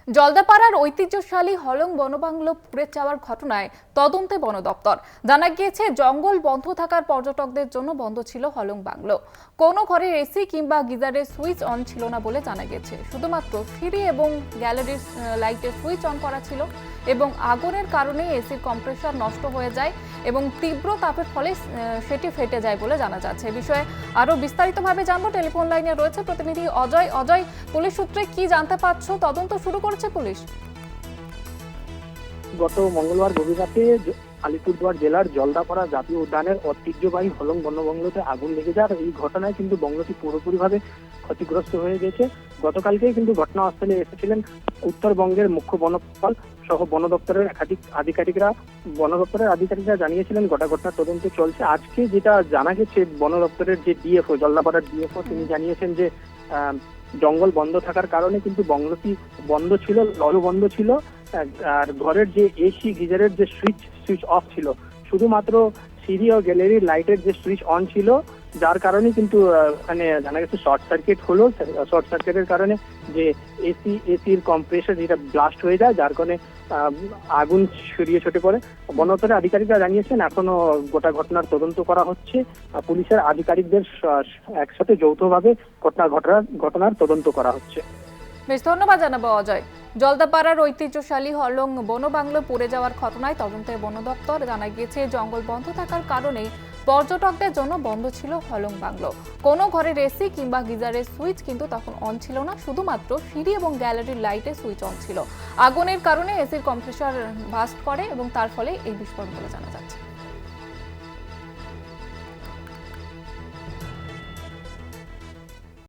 জলদাপাড়ার ঐতিহ্যশালী হলং বনবাংলো পুড়ে যাওয়ার ঘটনায় তদন্তে বন দপ্তর। জানা গিয়েছে, জঙ্গল বন্ধ থাকার পর্যটকদের জন্য বন্ধ ছিল হলং বাংলো। কোনো ঘরের এসি কিংবা গিজারের সুইচ অন ছিল না বলে জানা গেছে। শুধুমাত্র সিঁড়ি এবং গ্যালারির লাইটের সুইচ অন করা ছিল এবং আগুনের কারণে এসির কম্প্রেসর নষ্ট হয়ে যায় এবং তীব্র তাপের ফলে সেটি ফেটে যায় বলে জানা যাচ্ছে। এ বিষয়ে আরো বিস্তারিতভাবে জানবো, টেলিফোন লাইনে রয়েছে প্রতিনিধি অজয়। অজয়, পুলিশ সূত্রে কি জানতে পারছো? তদন্ত শুরু করেছে পুলিশ? গত মঙ্গলবার গভীর রাতে আলিপুরদুয়ার জেলার জলদাপাড়া জাতীয় উদ্যানের ঐতিহ্যবাহী হলং বনবাংলোতে আগুন লেগে যায়। এই ঘটনায় কিন্তু বাংলোটি পুরোপুরিভাবে ক্ষতিগ্রস্ত হয়ে গেছে। গতকালকেই কিন্তু ঘটনাস্থলে এসেছিলেন উত্তরবঙ্গের মুখ্য বনপাল সহ বন দপ্তরের একাধিক আধিকারিকরা। বন দপ্তরের আধিকারিকরা জানিয়েছিলেন গোটা ঘটনার তদন্ত চলছে। আজকে যেটা জানা গেছে, বন দপ্তরের যে ডিএফও, জলদাপাড়ার ডিএফও, তিনি জানিয়েছেন যে জঙ্গল বন্ধ থাকার কারণে কিন্তু বাংলোটি বন্ধ ছিল, ললু বন্ধ ছিল। আর ঘরের যে এসি গিজারের যে সুইচ অফ ছিল, শুধুমাত্র সিঁড়ি ও গ্যালারির লাইটের যে সুইচ অন ছিল, যার কারণে কিন্তু মানে জানা গেছে শর্ট সার্কিট হলো। শর্ট সার্কিটের কারণে যে এসির কম্প্রেসর যেটা ব্লাস্ট হয়ে যায়, যার কারণে আগুন ছড়িয়ে ছিটে পড়ে। বন দপ্তরের আধিকারিকরা জানিয়েছেন এখনো গোটা ঘটনার তদন্ত করা হচ্ছে। পুলিশের আধিকারিকদের একসাথে যৌথভাবে ঘটনার তদন্ত করা হচ্ছে। বেশ, ধন্যবাদ জানাবো অজয়। জলদাপাড়ার ঐতিহ্যশালী হলং বনবাংলো পুড়ে যাওয়ার ঘটনায় তদন্তে বন দপ্তর। জানা গিয়েছে, জঙ্গল বন্ধ থাকার কারণে পর্যটকদের জন্য বন্ধ ছিল হলং বাংলো। কোনো ঘরের এসি কিংবা গিজারের সুইচ কিন্তু তখন অন ছিল না, শুধুমাত্র সিঁড়ি এবং গ্যালারির লাইটের সুইচ অন ছিল। আগুনের কারণে এসির কম্প্রেসর বাস্ট করে এবং তার ফলে এই বিস্ফোরণ বলে জানা যাচ্ছে।